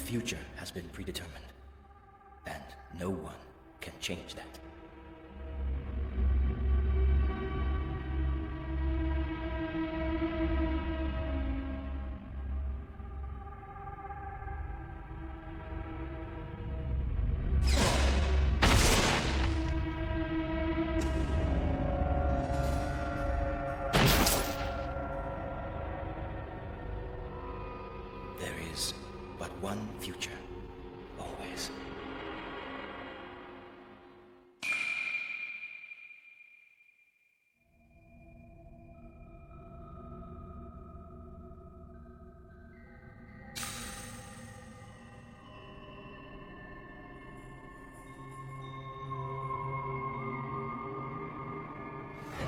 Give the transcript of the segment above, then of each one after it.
future has been predetermined, and no one can change that. There is but one future, always.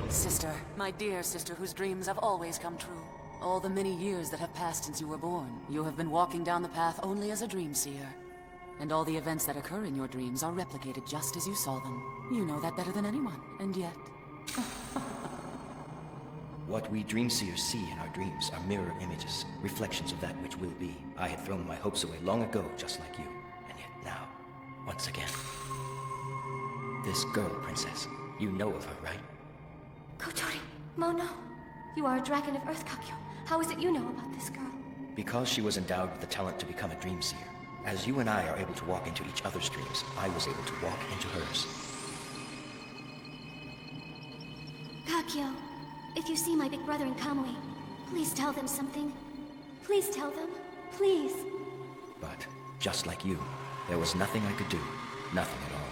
Sister, my dear sister whose dreams have always come true. All the many years that have passed since you were born, you have been walking down the path only as a dream seer. And all the events that occur in your dreams are replicated just as you saw them. You know that better than anyone, and yet... What we dream seers see in our dreams are mirror images, reflections of that which will be. I had thrown my hopes away long ago, just like you. And yet now, once again. This girl, Princess, you know of her, right? Kotori, Mono, you are a dragon of Earth, Kakyo. How is it you know about this girl? Because she was endowed with the talent to become a dream seer. As you and I are able to walk into each other's dreams, I was able to walk into hers. Kakyo, if you see my big brother and Kamui, please tell them something. Please tell them. Please. But, just like you, there was nothing I could do. Nothing at all.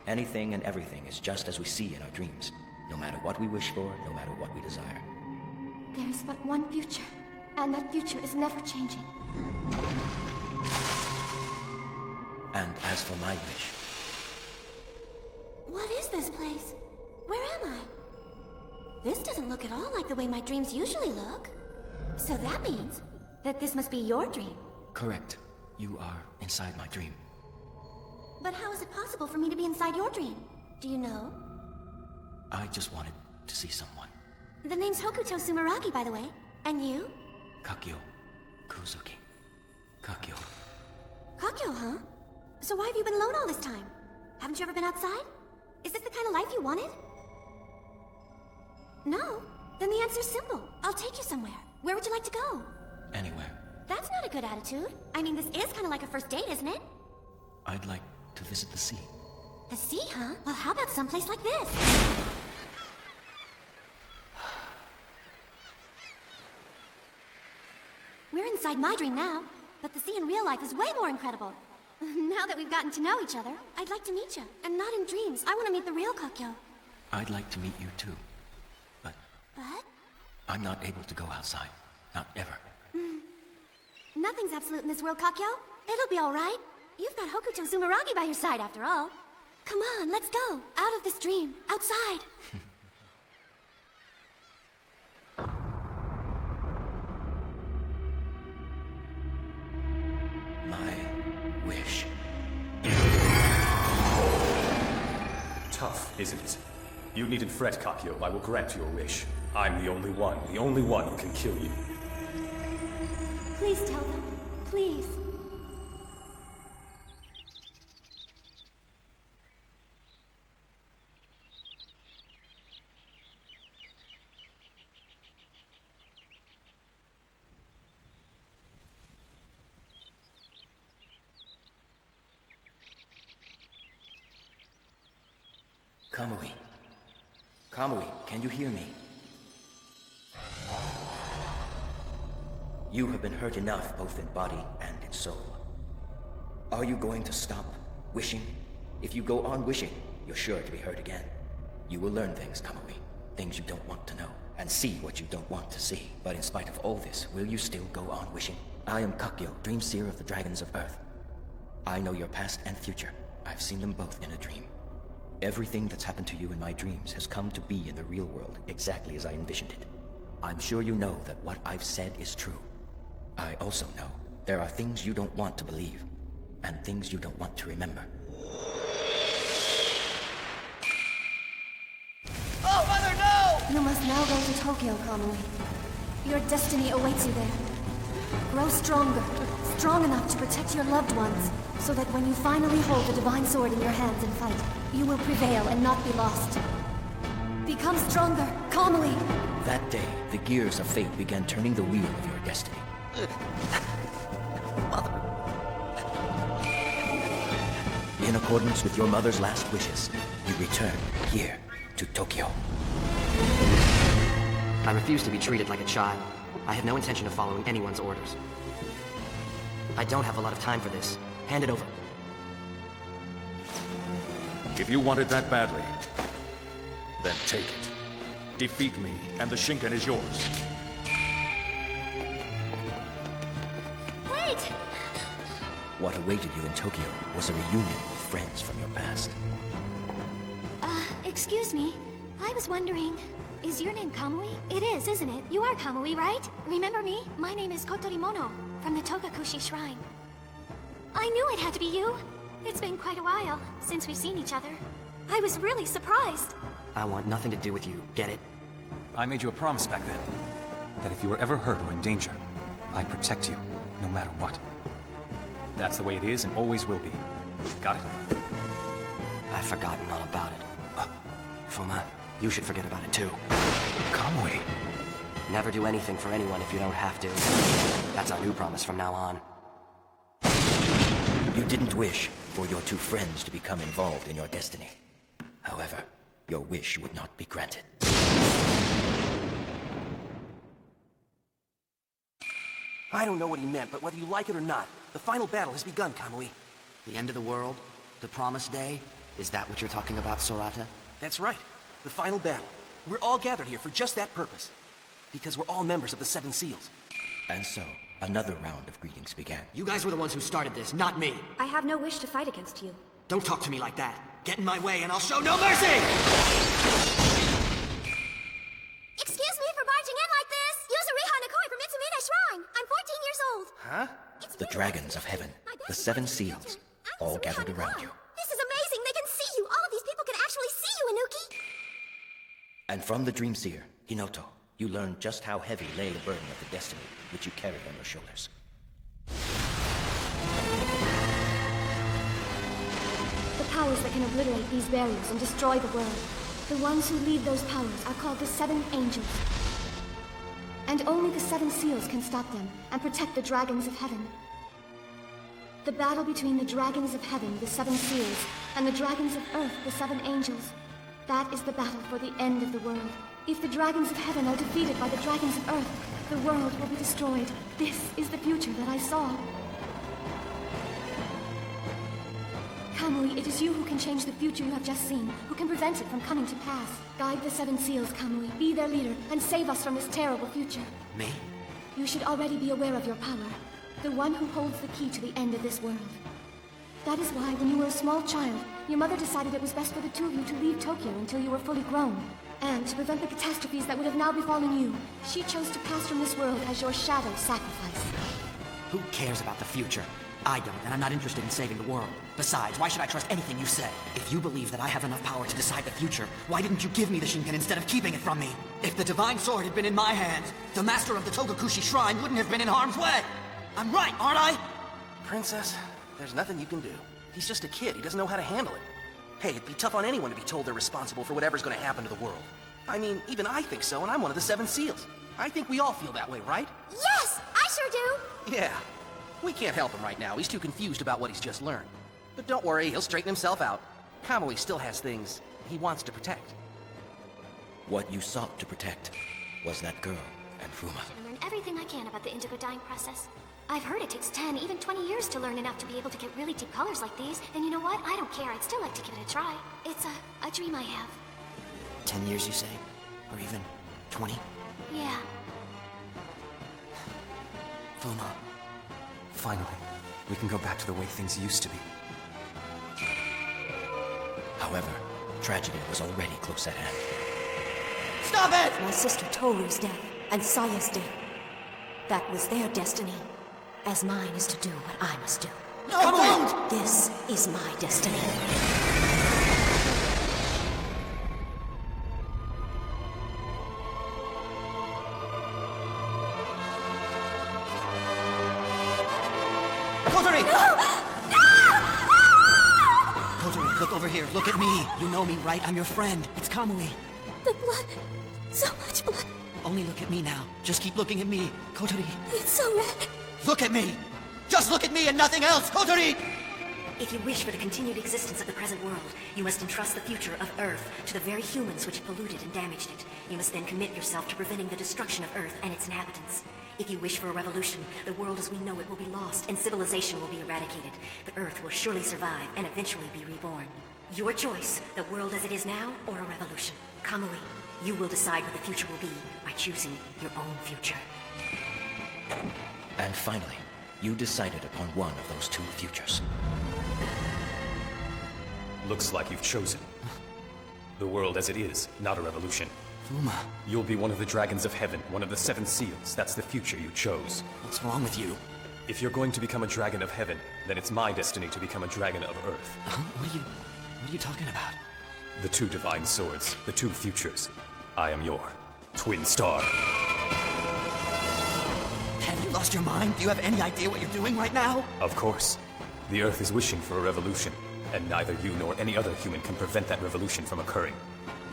Anything and everything is just as we see in our dreams. No matter what we wish for, no matter what we desire. There is but one future, and that future is never changing. And as for my wish... What is this place? Where am I? This doesn't look at all like the way my dreams usually look. So that means that this must be your dream. Correct. You are inside my dream. But how is it possible for me to be inside your dream? Do you know? I just wanted to see someone. The name's Hokuto Sumeragi, by the way. And you? Kakyo. Kuzuki. Kakyo. Kakyo, huh? So why have you been alone all this time? Haven't you ever been outside? Is this the kind of life you wanted? No? Then the answer's simple. I'll take you somewhere. Where would you like to go? Anywhere. That's not a good attitude. I mean, this is kind of like a first date, isn't it? I'd like to visit the sea. The sea, huh? Well, how about someplace like this? We're inside my dream now, but the sea in real life is way more incredible. Now that we've gotten to know each other, I'd like to meet you. And not in dreams. I want to meet the real Kakyo. I'd like to meet you too. But But? I'm not able to go outside. Not ever. Nothing's absolute in this world, Kakyo. It'll be all right. You've got Hokuto Sumeragi by your side, after all. Come on, let's go. Out of this dream. Outside. My wish. Tough, isn't it? You needn't fret, Kakyo. I will grant your wish. I'm the only one who can kill you. Please tell them. Please. Kamui. Kamui, can you hear me? You have been hurt enough, both in body and in soul. Are you going to stop wishing? If you go on wishing, you're sure to be hurt again. You will learn things, Kamui. Things you don't want to know. And see what you don't want to see. But in spite of all this, will you still go on wishing? I am Kakyo, Dream Seer of the Dragons of Earth. I know your past and future. I've seen them both in a dream. Everything that's happened to you in my dreams has come to be in the real world exactly as I envisioned it. I'm sure you know that what I've said is true. I also know there are things you don't want to believe, and things you don't want to remember. Oh, Mother, no! You must now go to Tokyo, Kamui. Your destiny awaits you there. Grow stronger, strong enough to protect your loved ones, so that when you finally hold the divine sword in your hands and fight, you will prevail and not be lost. Become stronger, calmly. That day, the gears of fate began turning the wheel of your destiny. In accordance with your mother's last wishes, you returned here to Tokyo. I refuse to be treated like a child. I have no intention of following anyone's orders. I don't have a lot of time for this. Hand it over. If you want it that badly, then take it. Defeat me, and the Shinken is yours. Wait! What awaited you in Tokyo was a reunion with friends from your past. Excuse me. I was wondering, is your name Kamui? It is, isn't it? You are Kamui, right? Remember me? My name is Kotorimono, from the Togakushi Shrine. I knew it had to be you. It's been quite a while since we've seen each other. I was really surprised. I want nothing to do with you, get it? I made you a promise back then, that if you were ever hurt or in danger, I'd protect you, no matter what. That's the way it is and always will be. Got it? I've forgotten all about it. Fuma, you should forget about it too. Kamui. Never do anything for anyone if you don't have to. That's our new promise from now on. You didn't wish for your two friends to become involved in your destiny. However, your wish would not be granted. I don't know what he meant, but whether you like it or not, the final battle has begun, Kamui. The end of the world? The promised day? Is that what you're talking about, Sorata? That's right. The final battle. We're all gathered here for just that purpose. Because we're all members of the Seven Seals. And so, another round of greetings began. You guys were the ones who started this, not me. I have no wish to fight against you. Don't talk to me like that. Get in my way and I'll show no mercy! Excuse me for barging in like this! Yuzuri Hanakoi from Mitsumine Shrine! I'm 14 years old! Huh? The dragons of heaven, the seven seals, all gathered around you. This is amazing! They can see you! All of these people can actually see you, Inuki! And from the Dream Seer, Hinoto, you learned just how heavy lay the burden of the destiny which you carried on your shoulders. The powers that can obliterate these barriers and destroy the world. The ones who lead those powers are called the Seven Angels. And only the Seven Seals can stop them and protect the Dragons of Heaven. The battle between the Dragons of Heaven, the Seven Seals, and the Dragons of Earth, the Seven Angels. That is the battle for the end of the world. If the Dragons of Heaven are defeated by the Dragons of Earth, the world will be destroyed. This is the future that I saw. Kamui, it is you who can change the future you have just seen, who can prevent it from coming to pass. Guide the Seven Seals, Kamui. Be their leader, and save us from this terrible future. Me? You should already be aware of your power. The one who holds the key to the end of this world. That is why, when you were a small child, your mother decided it was best for the two of you to leave Tokyo until you were fully grown. And to prevent the catastrophes that would have now befallen you, she chose to pass from this world as your shadow sacrifice. Who cares about the future? I don't, and I'm not interested in saving the world. Besides, why should I trust anything you say? If you believe that I have enough power to decide the future, why didn't you give me the Shinken instead of keeping it from me? If the divine sword had been in my hands, the master of the Togakushi Shrine wouldn't have been in harm's way. I'm right, aren't I? Princess, there's nothing you can do. He's just a kid. He doesn't know how to handle it. Hey, it'd be tough on anyone to be told they're responsible for whatever's gonna happen to the world. I mean, even I think so, and I'm one of the Seven Seals. I think we all feel that way, right? Yes! I sure do! Yeah. We can't help him right now. He's too confused about what he's just learned. But don't worry, he'll straighten himself out. Kamui still has things he wants to protect. What you sought to protect was that girl and Fuma. I learn everything I can about the indigo dyeing process. I've heard it takes 10, even 20 years to learn enough to be able to get really deep colors like these. And you know what? I don't care. I'd still like to give it a try. It's a dream I have. 10 years, you say? Or even 20? Yeah. Fuma. Finally, we can go back to the way things used to be. However, tragedy was already close at hand. Stop it! My sister Toru's death and Saya's death. That was their destiny, as mine is to do what I must do. No, don't! This is my destiny. Kotori, look over here. Look at me. You know me, right? I'm your friend. It's Kamui. The blood. So much blood. Only look at me now. Just keep looking at me. Kotori. It's so red. Look at me! Just look at me and nothing else, Kotori! If you wish for the continued existence of the present world, you must entrust the future of Earth to the very humans which polluted and damaged it. You must then commit yourself to preventing the destruction of Earth and its inhabitants. If you wish for a revolution, the world as we know it will be lost and civilization will be eradicated. But Earth will surely survive and eventually be reborn. Your choice, the world as it is now or a revolution. Kamui, you will decide what the future will be by choosing your own future. And finally, you decided upon one of those two futures. Looks like you've chosen. The world as it is, not a revolution. Fuma, You'll be one of the dragons of heaven, one of the seven seals. That's the future you chose. what's wrong with you? If you're going to become a dragon of heaven, then it's my destiny to become a dragon of earth. What are you talking about? The two divine swords, the two futures. I am your twin star. Have you lost your mind? Do you have any idea what you're doing right now? Of course. The earth is wishing for a revolution, and neither you nor any other human can prevent that revolution from occurring.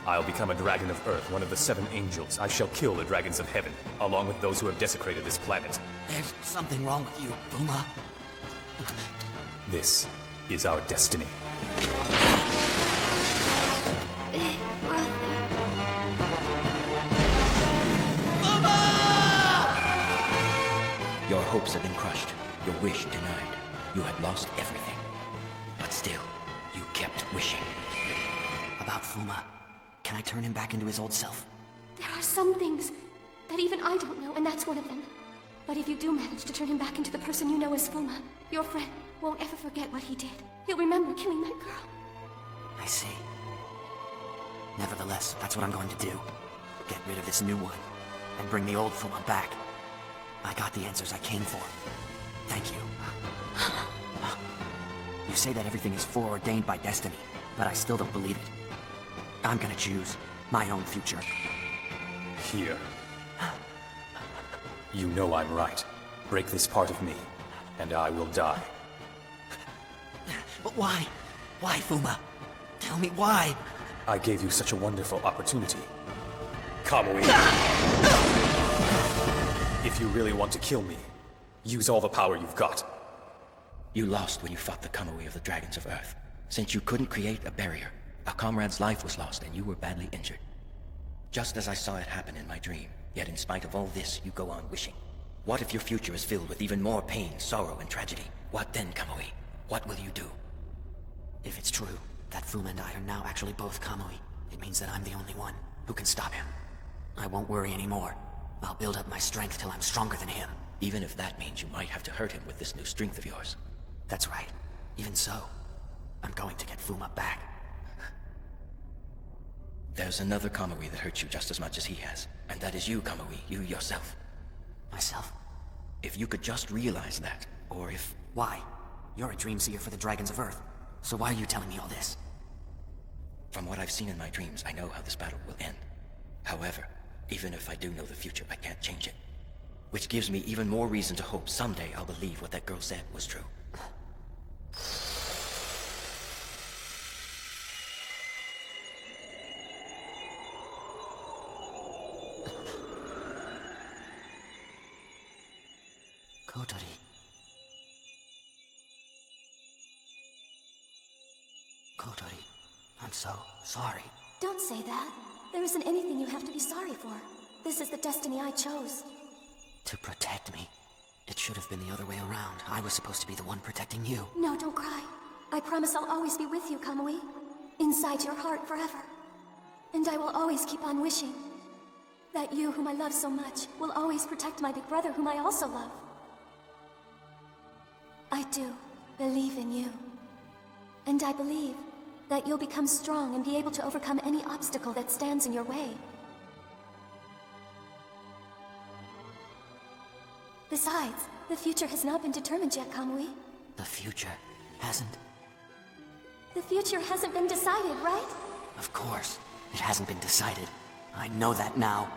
I'll become a dragon of earth, one of the seven angels. I shall kill the dragons of heaven, along with those who have desecrated this planet. There's something wrong with you, Fuma. This is our destiny. Big brother. Your hopes have been crushed, your wish denied. You had lost everything. But still, you kept wishing. About Fuma. Can I turn him back into his old self? There are some things that even I don't know, and that's one of them. But if you do manage to turn him back into the person you know as Fuma, your friend won't ever forget what he did. He'll remember killing that girl. I see. Nevertheless, that's what I'm going to do. Get rid of this new one, and bring the old Fuma back. I got the answers I came for. Thank you. You say that everything is foreordained by destiny, but I still don't believe it. I'm gonna choose my own future. Here. You know I'm right. Break this part of me, and I will die. But why? Why, Fuma? Tell me why. I gave you such a wonderful opportunity. Kamui! If you really want to kill me, use all the power you've got. You lost when you fought the Kamui of the Dragons of Earth. Since you couldn't create a barrier, a comrade's life was lost and you were badly injured. Just as I saw it happen in my dream, yet in spite of all this, you go on wishing. What if your future is filled with even more pain, sorrow, and tragedy? What then, Kamui? What will you do? If it's true that Fuma and I are now actually both Kamui, it means that I'm the only one who can stop him. I won't worry anymore. I'll build up my strength till I'm stronger than him. Even if that means you might have to hurt him with this new strength of yours. That's right. Even so, I'm going to get Fuma back. There's another Kamui that hurts you just as much as he has. And that is you, Kamui, you yourself. Myself? If you could just realize that, or if... Why? You're a dream seer for the Dragons of Earth. So why are you telling me all this? From what I've seen in my dreams, I know how this battle will end. However, even if I do know the future, I can't change it. Which gives me even more reason to hope someday I'll believe what that girl said was true. Kotori. Kotori, I'm so sorry. Don't say that. There isn't anything you have to be sorry for. This is the destiny I chose. To protect me. It should have been the other way around. I was supposed to be the one protecting you. No, don't cry. I promise I'll always be with you, Kamui. Inside your heart forever. And I will always keep on wishing that you, whom I love so much, will always protect my big brother, whom I also love. I do believe in you. And I believe that you'll become strong and be able to overcome any obstacle that stands in your way. Besides, the future has not been determined yet, Kamui. The future hasn't? The future hasn't been decided, right? Of course. It hasn't been decided. I know that now.